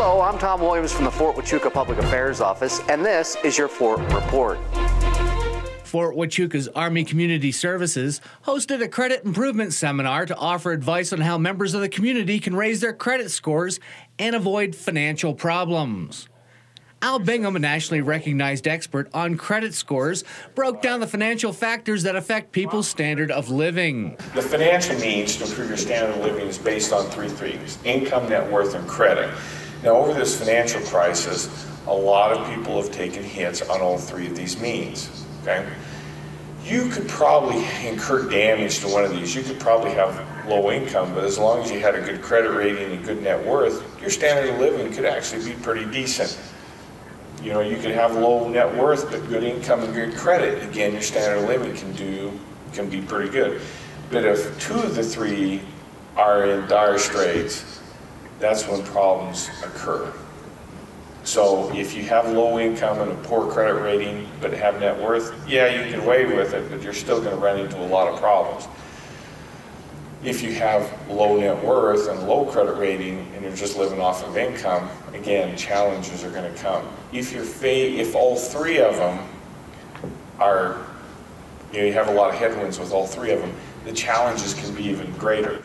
Hello, I'm Tom Williams from the Fort Huachuca Public Affairs Office, and this is your Fort Report. Fort Huachuca's Army Community Services hosted a credit improvement seminar to offer advice on how members of the community can raise their credit scores and avoid financial problems. Al Bingham, a nationally recognized expert on credit scores, broke down the financial factors that affect people's standard of living. The financial means to improve your standard of living is based on three things: income, net worth, and credit. Now, over this financial crisis, a lot of people have taken hits on all three of these means. Okay? You could probably incur damage to one of these. You could probably have low income, but as long as you had a good credit rating and good net worth, your standard of living could actually be pretty decent. You know, you could have low net worth, but good income and good credit. Again, your standard of living can be pretty good. But if two of the three are in dire straits, that's when problems occur. So if you have low income and a poor credit rating, but have net worth, yeah, you can weigh with it, but you're still going to run into a lot of problems. If you have low net worth and low credit rating and you're just living off of income, again, challenges are going to come. If all three of them are, you have a lot of headwinds with all three of them, the challenges can be even greater.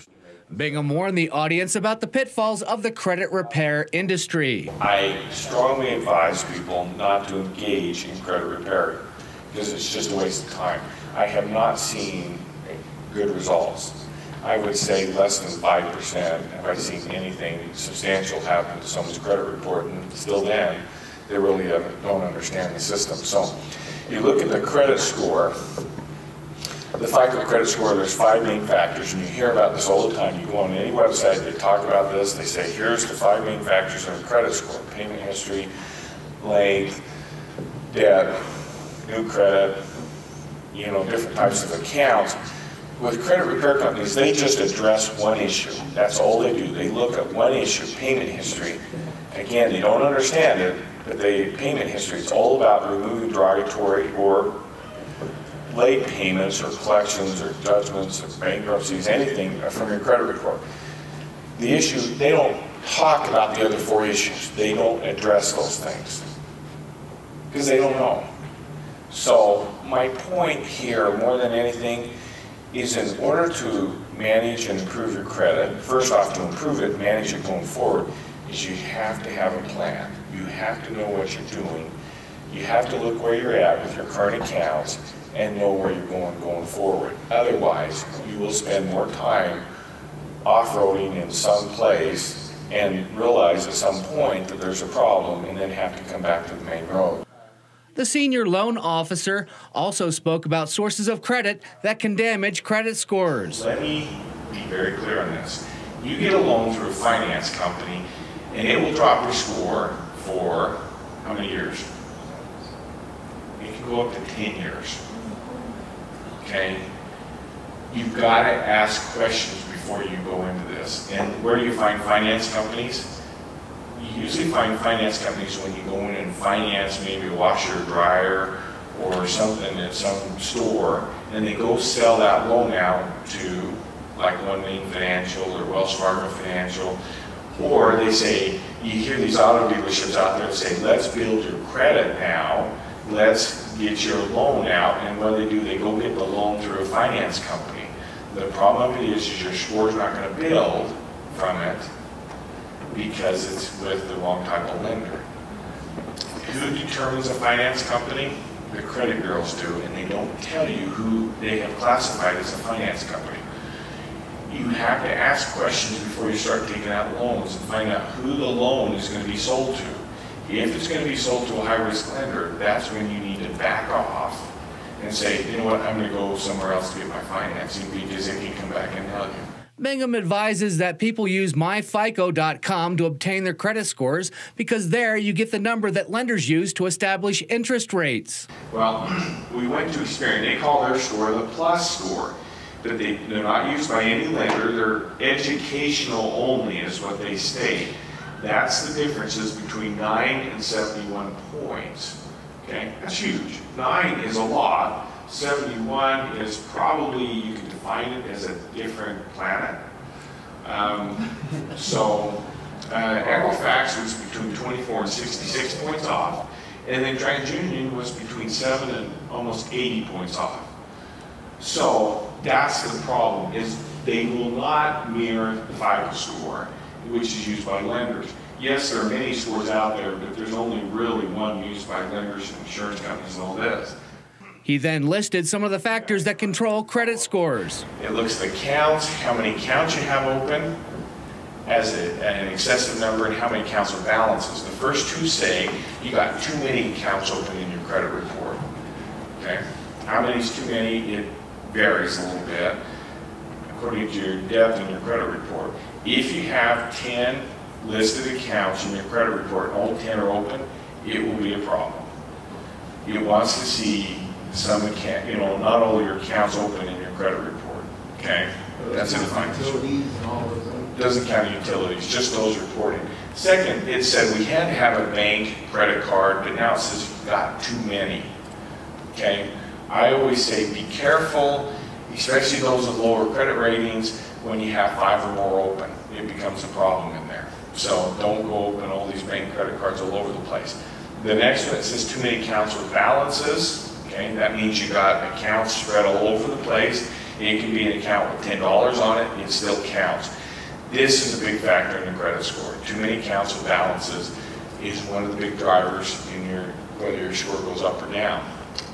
Bingham warned the audience about the pitfalls of the credit repair industry. I strongly advise people not to engage in credit repair because it's just a waste of time. I have not seen good results. I would say less than 5% have I seen anything substantial happen to someone's credit report, and still then, they really don't understand the system. So you look at the credit score, the FICO credit score, there's 5 main factors, and you hear about this all the time. You go on any website, they talk about this, they say, here's the 5 main factors of a credit score: payment history, length, debt, new credit, different types of accounts. With credit repair companies, they just address one issue. That's all they do. They look at one issue, payment history. Again, they don't understand it, but payment history, it's all about removing derogatory or late payments or collections or judgments or bankruptcies, anything from your credit report. The issue, they don't talk about the other 4 issues. They don't address those things because they don't know. So my point here, more than anything, is in order to manage and improve your credit, first off, to improve it, manage it going forward, is you have to have a plan. You have to know what you're doing. You have to look where you're at with your current accounts and know where you're going forward. Otherwise, you will spend more time off-roading in some place and realize at some point that there's a problem and then have to come back to the main road. The senior loan officer also spoke about sources of credit that can damage credit scores. Let me be very clear on this. You get a loan through a finance company and it will drop your score for how many years? It can go up to 10 years. Okay? You've got to ask questions before you go into this. And where do you find finance companies? You usually find finance companies when you go in and finance maybe a washer or dryer or something at some store, and they go sell that loan out to like One Main Financial or Wells Fargo Financial, or they say, you hear these auto dealerships out there that say, let's build your credit now, let's get your loan out, and what do, they go get the loan through a finance company. The problem is your score's not going to build from it, because it's with the wrong type of lender. Who determines a finance company? The credit bureaus do, and they don't tell you who they have classified as a finance company. You have to ask questions before you start taking out loans and find out who the loan is going to be sold to. If it's going to be sold to a high-risk lender, that's when you need to back off and say, you know what, I'm going to go somewhere else to get my financing because they can come back and tell you. Bingham advises that people use myfico.com to obtain their credit scores because there you get the number that lenders use to establish interest rates. Well, we went to Experian. They call their score the plus score, but they're not used by any lender. They're educational only is what they state. That's the differences between 9 and 71 points. Okay, that's huge. 9 is a lot. 71 is probably, you can define it as a different planet. Equifax was between 24 and 66 points off, and then TransUnion was between 7 and almost 80 points off. So that's the problem, is they will not mirror the FICO score, which is used by lenders. Yes, there are many scores out there, but there's only really one used by lenders and insurance companies and all this. He then listed some of the factors that control credit scores. It looks at the counts, how many counts you have open as an excessive number, and how many counts are balances. The first two say you got too many accounts open in your credit report. Okay? How many is too many? It varies a little bit according to your depth in your credit report. If you have 10 listed accounts in your credit report and all 10 are open, it will be a problem. It wants to see some account, not all your accounts open in your credit report. Okay? That's in the utilities and all those things. Doesn't count utilities, just those reporting. Second, it said we had to have a bank credit card, but now it says you've got too many. Okay? I always say be careful, especially those with lower credit ratings, when you have 5 or more open. It becomes a problem in there. So don't go open all these bank credit cards all over the place. The next one, it says too many accounts with balances. Okay, that means you got accounts spread all over the place. It can be an account with $10 on it, it still counts. This is a big factor in the credit score. Too many accounts with balances is one of the big drivers in whether your score goes up or down.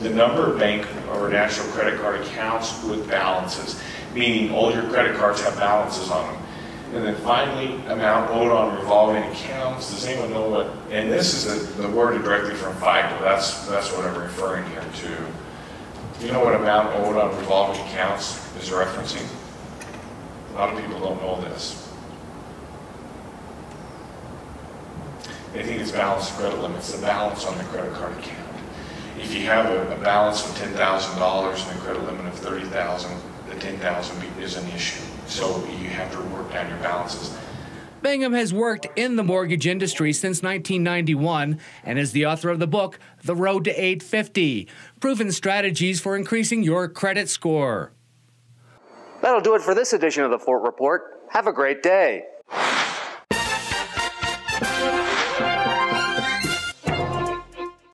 The number of bank or national credit card accounts with balances, meaning all your credit cards have balances on them. And then finally, amount owed on revolving accounts. Does anyone know what? And this is the word directly from FICO. That's what I'm referring here to. Do you know what amount owed on revolving accounts is referencing? A lot of people don't know this. They think it's balanced credit limits, the balance on the credit card account. If you have a balance of $10,000 and a credit limit of $30,000, the $10,000 is an issue. So you have to work down your balances. Bingham has worked in the mortgage industry since 1991 and is the author of the book, The Road to 850, Proven Strategies for Increasing Your Credit Score. That'll do it for this edition of the Fort Report. Have a great day.